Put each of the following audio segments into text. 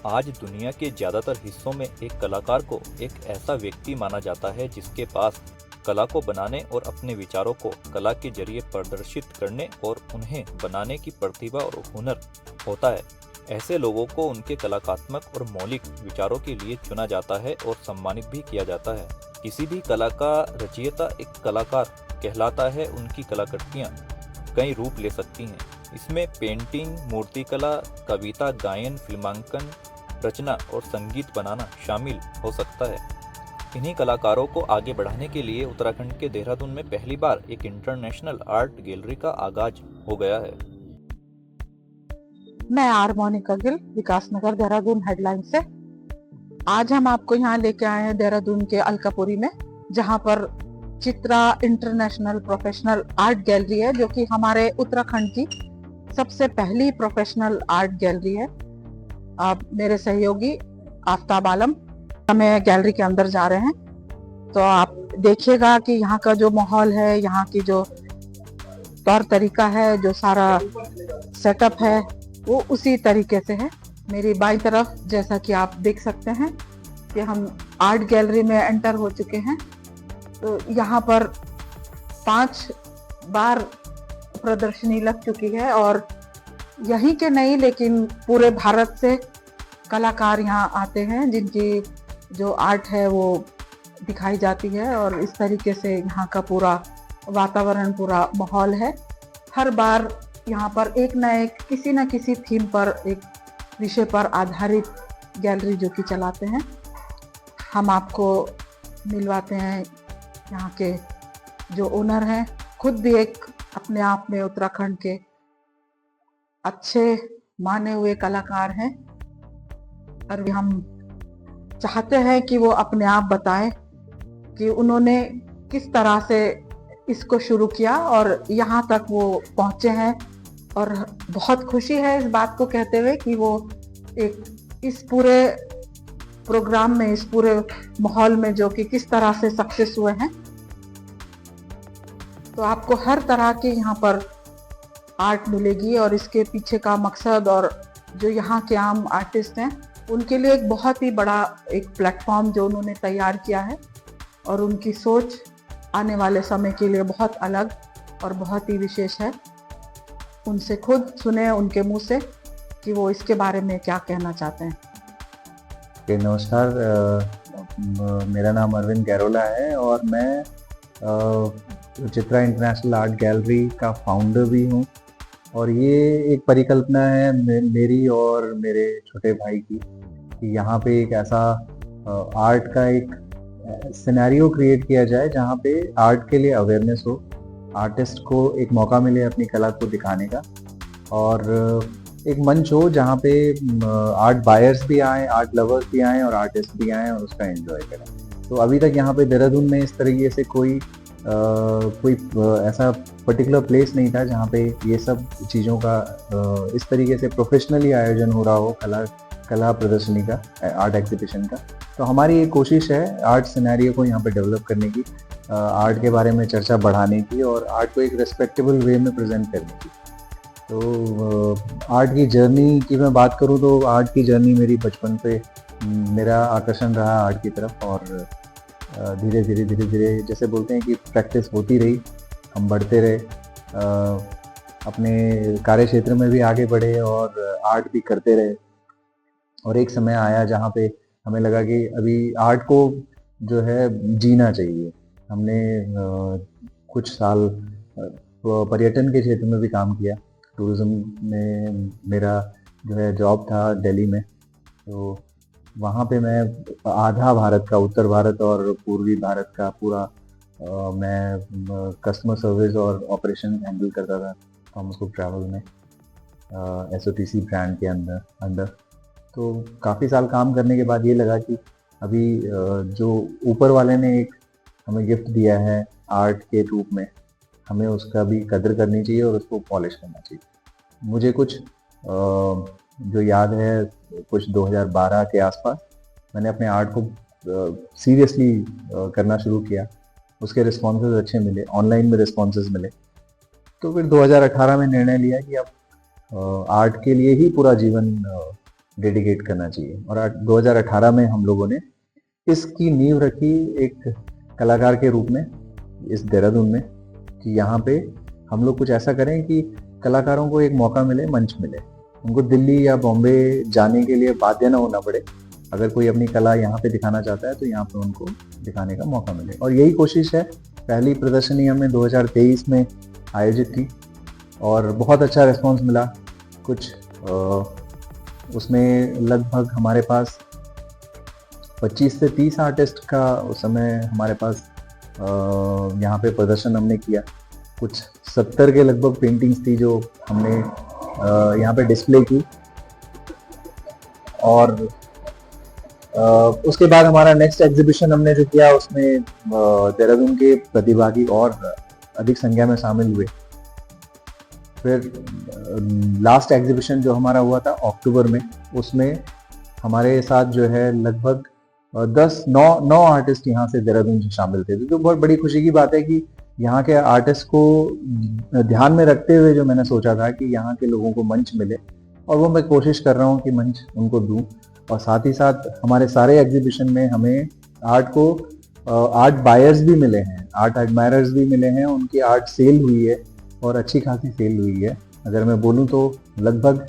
आज दुनिया के ज़्यादातर हिस्सों में एक कलाकार को एक ऐसा व्यक्ति माना जाता है जिसके पास कला को बनाने और अपने विचारों को कला के जरिए प्रदर्शित करने और उन्हें बनाने की प्रतिभा और हुनर होता है। ऐसे लोगों को उनके कलात्मक और मौलिक विचारों के लिए चुना जाता है और सम्मानित भी किया जाता है। किसी भी कला का रचयिता एक कलाकार कहलाता है। उनकी कलाकृतियाँ कई रूप ले सकती हैं। इसमें पेंटिंग, मूर्तिकला, कविता, गायन, फिल्मांकन, रचना और संगीत बनाना शामिल हो सकता है। इन्हीं कलाकारों को आगे बढ़ाने के लिए उत्तराखंड के देहरादून में पहली बार एक इंटरनेशनल आर्ट गैलरी का आगाज हो गया है। मैं आर मोनिका गिल, विकास नगर देहरादून हेडलाइन से। आज हम आपको यहाँ लेके आए हैं देहरादून के अलकापुरी में, जहाँ पर Chitra international professional art gallery है, जो कि हमारे उत्तराखंड की सबसे पहली प्रोफेशनल आर्ट गैलरी है। आप मेरे सहयोगी आफ्ताब आलम हमें गैलरी के अंदर जा रहे हैं, तो आप देखिएगा कि यहाँ का जो माहौल है, यहाँ की जो तौर तरीका है, जो सारा सेटअप है, वो उसी तरीके से है। मेरी बाईं तरफ जैसा कि आप देख सकते हैं कि हम आर्ट गैलरी में एंटर हो चुके हैं। तो यहाँ पर 5 बार प्रदर्शनी लग चुकी है और यहीं के नहीं लेकिन पूरे भारत से कलाकार यहाँ आते हैं, जिनकी जो आर्ट है वो दिखाई जाती है। और इस तरीके से यहाँ का पूरा वातावरण, पूरा माहौल है। हर बार यहाँ पर एक ना एक किसी न किसी थीम पर, एक विषय पर आधारित गैलरी जो कि चलाते हैं। हम आपको मिलवाते हैं यहाँ के जो ओनर हैं, खुद भी एक अपने आप में उत्तराखंड के अच्छे माने हुए कलाकार हैं। और हम चाहते हैं कि वो अपने आप बताएं कि उन्होंने किस तरह से इसको शुरू किया और यहाँ तक वो पहुँचे हैं। और बहुत खुशी है इस बात को कहते हुए कि वो एक इस पूरे प्रोग्राम में, इस पूरे माहौल में जो कि किस तरह से सक्सेस हुए हैं। तो आपको हर तरह की यहाँ पर आर्ट मिलेगी और इसके पीछे का मकसद और जो यहाँ के आम आर्टिस्ट हैं उनके लिए एक बहुत ही बड़ा एक प्लेटफॉर्म जो उन्होंने तैयार किया है। और उनकी सोच आने वाले समय के लिए बहुत अलग और बहुत ही विशेष है। उनसे खुद सुने उनके मुंह से कि वो इसके बारे में क्या कहना चाहते हैं। नमस्कार, मेरा नाम अरविंद गैरोला है और मैं चित्रा इंटरनेशनल आर्ट गैलरी का फाउंडर भी हूँ। और ये एक परिकल्पना है मेरी और मेरे छोटे भाई की कि यहाँ पे एक ऐसा आर्ट का एक सिनेरियो क्रिएट किया जाए जहाँ पे आर्ट के लिए अवेयरनेस हो, आर्टिस्ट को एक मौका मिले अपनी कला को दिखाने का, और एक मंच हो जहाँ पे आर्ट बायर्स भी आए, आर्ट लवर्स भी आए और आर्टिस्ट भी आए और उसका एंजॉय करें। तो अभी तक यहाँ पे देहरादून में इस तरीके से कोई ऐसा पर्टिकुलर प्लेस नहीं था जहाँ पे ये सब चीज़ों का इस तरीके से प्रोफेशनली आयोजन हो रहा हो, कला प्रदर्शनी का, आर्ट एग्जीबिशन का। तो हमारी एक कोशिश है आर्ट सिनेरियो को यहाँ पे डेवलप करने की, आर्ट के बारे में चर्चा बढ़ाने की और आर्ट को एक रेस्पेक्टेबल वे में प्रेजेंट करने की। तो आर्ट की जर्नी की मैं बात करूँ तो आर्ट की जर्नी मेरी बचपन से मेरा आकर्षण रहा आर्ट की तरफ। और धीरे धीरे जैसे बोलते हैं कि प्रैक्टिस होती रही, हम बढ़ते रहे, अपने कार्य क्षेत्र में भी आगे बढ़े और आर्ट भी करते रहे। और एक समय आया जहाँ पे हमें लगा कि अभी आर्ट को जो है जीना चाहिए। हमने कुछ साल पर्यटन के क्षेत्र में भी काम किया। टूरिज्म में मेरा जो है जॉब था दिल्ली में। तो वहाँ पे मैं आधा भारत का, उत्तर भारत और पूर्वी भारत का पूरा मैं कस्टमर सर्विस और ऑपरेशन हैंडल करता था थॉमस कुक ट्रैवल में, SOTC ब्रांड के अंदर। तो काफ़ी साल काम करने के बाद ये लगा कि अभी जो ऊपर वाले ने एक हमें गिफ्ट दिया है आर्ट के रूप में, हमें उसका भी कदर करनी चाहिए और उसको पॉलिश करना चाहिए। मुझे कुछ जो याद है, कुछ 2012 के आसपास मैंने अपने आर्ट को सीरियसली करना शुरू किया। उसके रिस्पॉन्सेज अच्छे मिले, ऑनलाइन में रिस्पॉन्सेज मिले। तो फिर 2018 में निर्णय लिया कि अब आर्ट के लिए ही पूरा जीवन डेडिकेट करना चाहिए। और 2018 में हम लोगों ने इसकी नींव रखी एक कलाकार के रूप में इस देहरादून में, कि यहाँ पे हम लोग कुछ ऐसा करें कि कलाकारों को एक मौका मिले, मंच मिले, उनको दिल्ली या बॉम्बे जाने के लिए बाध्य ना होना पड़े। अगर कोई अपनी कला यहाँ पे दिखाना चाहता है तो यहाँ पे उनको दिखाने का मौका मिले, और यही कोशिश है। पहली प्रदर्शनी हमने 2023 में आयोजित की और बहुत अच्छा रिस्पॉन्स मिला। कुछ उसमें लगभग हमारे पास 25 से 30 आर्टिस्ट का उस समय हमारे पास यहाँ पे प्रदर्शन हमने किया। कुछ 70 के लगभग पेंटिंग्स थी जो हमने यहाँ पे डिस्प्ले की। और उसके बाद हमारा नेक्स्ट एग्जीबिशन हमने जो किया उसमें देहरादून के प्रतिभागी और अधिक संख्या में शामिल हुए। फिर लास्ट एग्जीबिशन जो हमारा हुआ था अक्टूबर में, उसमें हमारे साथ जो है लगभग 9 आर्टिस्ट यहाँ से देहरादून से शामिल थे। तो बहुत बड़ी खुशी की बात है कि यहाँ के आर्टिस्ट को ध्यान में रखते हुए जो मैंने सोचा था कि यहाँ के लोगों को मंच मिले, और वो मैं कोशिश कर रहा हूँ कि मंच उनको दूं। और साथ ही साथ हमारे सारे एग्जीबिशन में हमें आर्ट बायर्स भी मिले हैं, आर्ट एडमायरर्स भी मिले हैं, उनकी आर्ट सेल हुई है और अच्छी खासी सेल हुई है। अगर मैं बोलूँ तो लगभग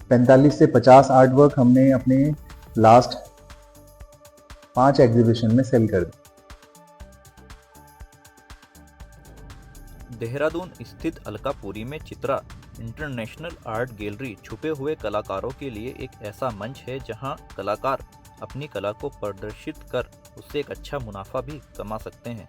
45 से 50 आर्ट वर्क हमने अपने लास्ट 5 एग्जीबिशन में सेल कर दी। देहरादून स्थित अलकापुरी में चित्रा इंटरनेशनल आर्ट गैलरी छुपे हुए कलाकारों के लिए एक ऐसा मंच है जहां कलाकार अपनी कला को प्रदर्शित कर उससे एक अच्छा मुनाफा भी कमा सकते हैं।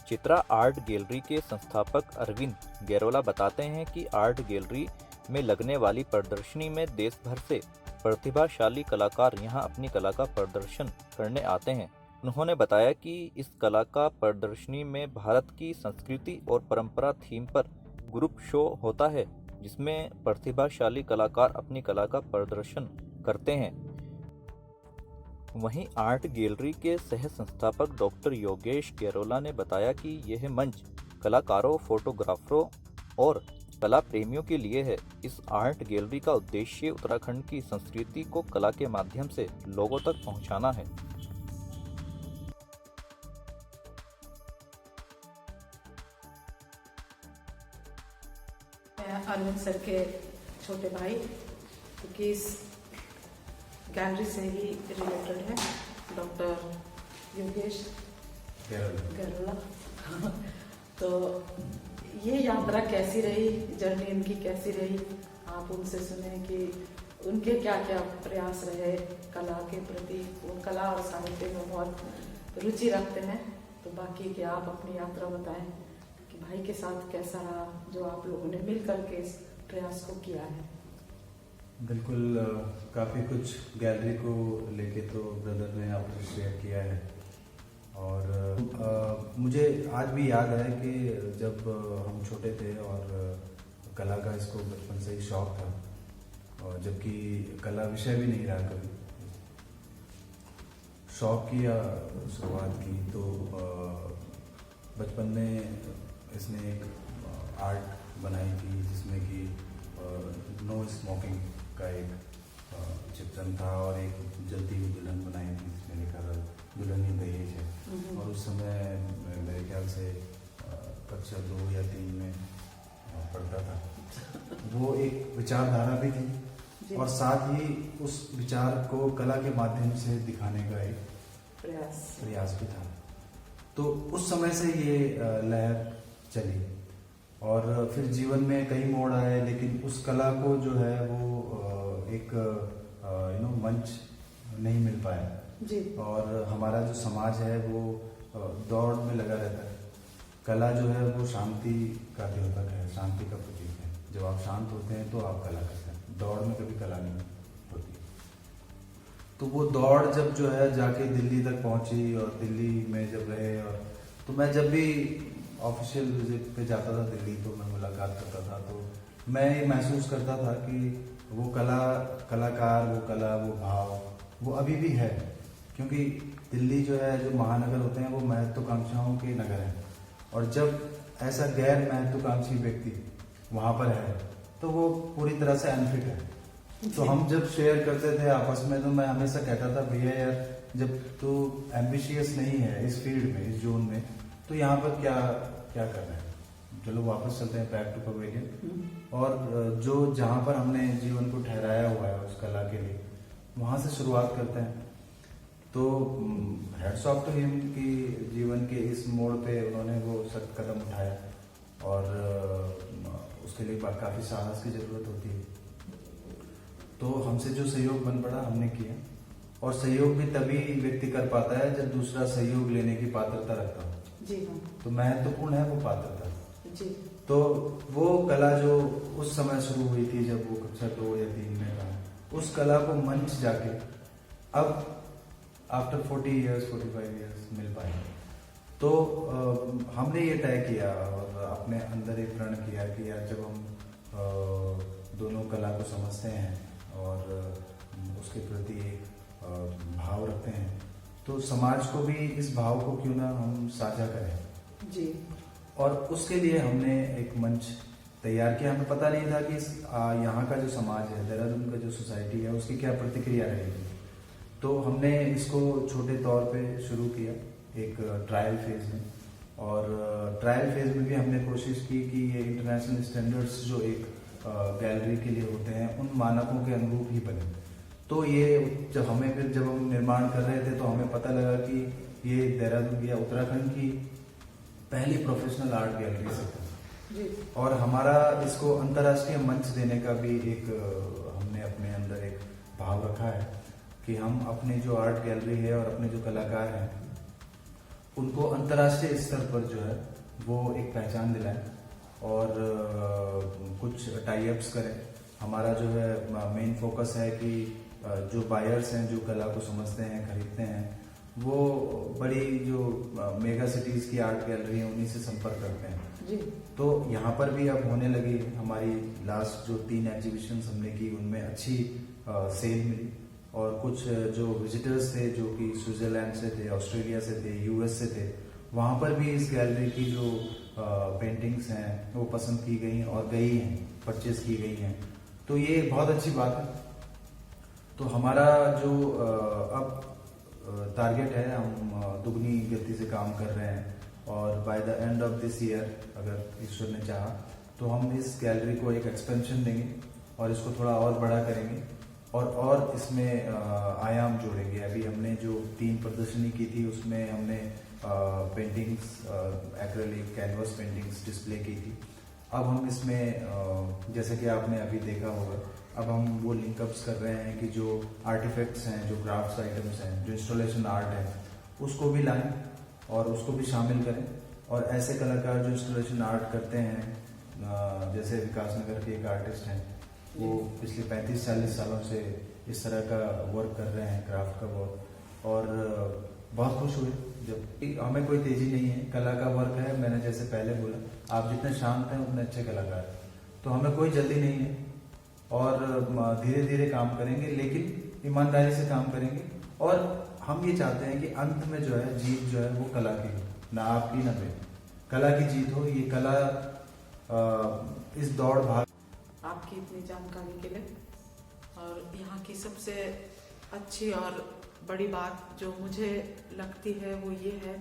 चित्रा आर्ट गैलरी के संस्थापक अरविंद गैरोला बताते हैं कि आर्ट गैलरी में लगने वाली प्रदर्शनी में देश भर से प्रतिभाशाली कलाकार यहां अपनी कला का प्रदर्शन करने आते हैं। उन्होंने बताया कि इस कला का प्रदर्शनी में भारत की संस्कृति और परंपरा थीम पर ग्रुप शो होता है, जिसमें प्रतिभाशाली कलाकार अपनी कला का प्रदर्शन करते हैं। वहीं आर्ट गैलरी के सह संस्थापक डॉक्टर योगेश गैरोला ने बताया कि यह मंच कलाकारों, फोटोग्राफरों और कला प्रेमियों के लिए है। इस आर्ट गैलरी का उद्देश्य उत्तराखंड की संस्कृति को कला के माध्यम से लोगों तक पहुंचाना है। अरविंद सर के छोटे भाई, क्योंकि इस गैलरी से ही रिलेटेड है, डॉक्टर योगेश गैरोला। तो ये यात्रा कैसी रही, जर्नी इनकी कैसी रही, आप उनसे सुने कि उनके क्या क्या प्रयास रहे कला के प्रति। वो कला और साहित्य में बहुत रुचि रखते हैं। तो बाकी कि आप अपनी यात्रा बताएं कि भाई के साथ कैसा रहा जो आप लोगों ने मिल करके इस प्रयास को किया है। बिल्कुल, काफ़ी कुछ गैलरी को लेके तो ब्रदर ने आपसे शेयर किया है। और मुझे आज भी याद है कि जब हम छोटे थे और कला का इसको बचपन से ही शौक था, और जबकि कला विषय भी नहीं रहा कभी, शौक की शुरुआत की तो बचपन में इसने एक आर्ट बनाई थी जिसमें कि नो स्मोकिंग का एक चित्रण था और एक जलती हुई दुल्हन बनाई थी जिसमें लिखा था दुल्हन ही दहेज है। और उस समय मेरे ख्याल से कक्षा 2 या 3 में पढ़ता था। वो एक विचारधारा भी थी और साथ ही उस विचार को कला के माध्यम से दिखाने का एक प्रयास भी था। तो उस समय से ये लहर चली और फिर जीवन में कई मोड़ आए, लेकिन उस कला को जो है वो एक मंच नहीं मिल पाया जी। और हमारा जो समाज है वो दौड़ में लगा रहता है। कला जो है वो शांति का द्योतक है, शांति का प्रतीक है। जब आप शांत होते हैं तो आप कला करते हैं, दौड़ में कभी कला नहीं होती। तो वो दौड़ जब जो है जाके दिल्ली तक पहुंची और दिल्ली में जब रहे, और तो मैं जब भी ऑफिशियल विजिट पे जाता था दिल्ली तो मैं मुलाकात करता था, तो मैं ये महसूस करता था कि वो कलाकार, वो कला, वो भाव वो अभी भी है। क्योंकि दिल्ली जो है, जो महानगर होते हैं वो महत्वाकांक्षाओं के नगर हैं, और जब ऐसा गैर महत्वाकांक्षी व्यक्ति वहाँ पर है तो वो पूरी तरह से अनफिट है। तो हम जब शेयर करते थे आपस में तो मैं हमेशा कहता था भैया यार जब तू एम्बिशियस नहीं है इस फील्ड में, इस जोन में, तो यहाँ पर क्या क्या कर रहे हैं। चलो वापस चलते हैं बैक टू पवेलियन, और जो जहाँ पर हमने जीवन को ठहराया हुआ है उस कला के लिए, वहां से शुरुआत करते हैं। तो हेड्स ऑफ टू हिम कि जीवन के इस मोड़ पे उन्होंने वो सख्त कदम उठाया, और उसके लिए काफी साहस की जरूरत होती है। तो हमसे जो सहयोग बन पड़ा हमने किया, और सहयोग भी तभी व्यक्ति कर पाता है जब दूसरा सहयोग लेने की पात्रता रखता हो। जी हाँ। तो महत्वपूर्ण है वो पात्रता। जी। तो वो कला जो उस समय शुरू हुई थी जब वो कक्षा 2 या 3 में था, उस कला को मंच जाके अब आफ्टर 40 इयर्स 45 इयर्स मिल पाए। तो हमने ये तय किया और अपने अंदर एक प्रण किया कि यार जब हम दोनों कला को समझते हैं और उसके प्रति एक भाव रखते हैं, तो समाज को भी इस भाव को क्यों ना हम साझा करें। जी। और उसके लिए हमने एक मंच तैयार किया। हमें पता नहीं था कि यहाँ का जो समाज है, देहरादून का जो सोसाइटी है, उसकी क्या प्रतिक्रिया रहेगी। तो हमने इसको छोटे तौर पे शुरू किया एक ट्रायल फेज में, और ट्रायल फेज में भी हमने कोशिश की कि ये इंटरनेशनल स्टैंडर्ड्स जो एक गैलरी के लिए होते हैं उन मानकों के अनुरूप ही बने। तो ये जब हम निर्माण कर रहे थे तो हमें पता लगा कि ये देहरादून या उत्तराखंड की पहली प्रोफेशनल आर्ट गैलरी है, और हमारा इसको अंतर्राष्ट्रीय मंच देने का भी एक हमने अपने अंदर एक भाव रखा है कि हम अपने जो आर्ट गैलरी है और अपने जो कलाकार हैं उनको अंतर्राष्ट्रीय स्तर पर जो है वो एक पहचान दिलाएं, और कुछ टाई अप्स करें। हमारा जो है मेन फोकस है कि जो बायर्स हैं, जो कला को समझते हैं, खरीदते हैं, वो बड़ी जो मेगा सिटीज की आर्ट गैलरी है उन्हीं से संपर्क करते हैं। जी। तो यहाँ पर भी अब होने लगी। हमारी लास्ट जो 3 एग्जीबिशन हमने की उनमें अच्छी सेल मिली, और कुछ जो विजिटर्स थे जो कि स्विट्जरलैंड से थे, ऑस्ट्रेलिया से थे, यूएस से थे, वहाँ पर भी इस गैलरी की जो पेंटिंग्स हैं वो पसंद की गई और गई हैं, परचेज की गई हैं। तो ये बहुत अच्छी बात है। तो हमारा जो अब टारगेट है, हम दुगनी गति से काम कर रहे हैं, और by the end of this year अगर ईश्वर ने चाहा तो हम इस गैलरी को एक एक्सपेंशन देंगे और इसको थोड़ा और बड़ा करेंगे, और इसमें आयाम जोड़ेंगे। अभी हमने जो 3 प्रदर्शनी की थी उसमें हमने paintings, acrylic, canvas paintings display की थी। अब हम इसमें जैसे कि आपने अभी देखा होगा, अब हम वो लिंकअप्स कर रहे हैं कि जो आर्टिफैक्ट्स हैं, जो क्राफ्ट्स आइटम्स हैं, जो इंस्टॉलेशन आर्ट है, उसको भी लाएं और उसको भी शामिल करें। और ऐसे कलाकार जो इंस्टॉलेशन आर्ट करते हैं, जैसे विकास नगर के एक आर्टिस्ट हैं, वो पिछले 35-40 सालों से इस तरह का वर्क कर रहे हैं, क्राफ्ट का वर्क, और बहुत खुश हुए जब हमें कोई तेजी नहीं है, कला का वर्क है। मैंने जैसे पहले बोला, आप जितने शांत हैं उतने अच्छे कलाकार हैं। तो हमें कोई जल्दी नहीं है, और धीरे धीरे काम करेंगे, लेकिन ईमानदारी से काम करेंगे। और हम ये चाहते हैं कि अंत में जो है जीत जो है वो कला की हो, ना आपकी ना मेरी, कला की जीत हो। ये कला इस दौड़ भाग। आपकी इतनी जानकारी के लिए, और यहाँ की सबसे अच्छी और बड़ी बात जो मुझे लगती है वो ये है,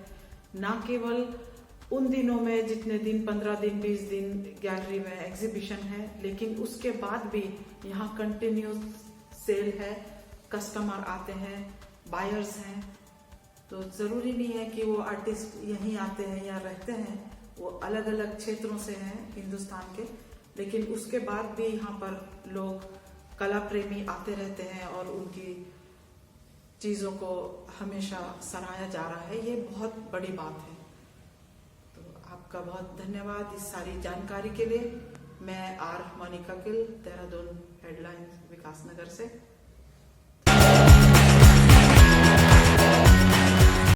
ना केवल उन दिनों में जितने दिन 15 दिन 20 दिन गैलरी में एग्जीबिशन है, लेकिन उसके बाद भी यहाँ कंटिन्यू सेल है, कस्टमर आते हैं, बायर्स हैं। तो ज़रूरी नहीं है कि वो आर्टिस्ट यहीं आते हैं या रहते हैं, वो अलग अलग क्षेत्रों से हैं हिंदुस्तान के, लेकिन उसके बाद भी यहाँ पर लोग कला प्रेमी आते रहते हैं और उनकी चीज़ों को हमेशा सराहा जा रहा है। ये बहुत बड़ी बात है। तो आपका बहुत धन्यवाद इस सारी जानकारी के लिए। मैं आर मोनिका गिल, देहरादून हेडलाइंस विकास नगर से।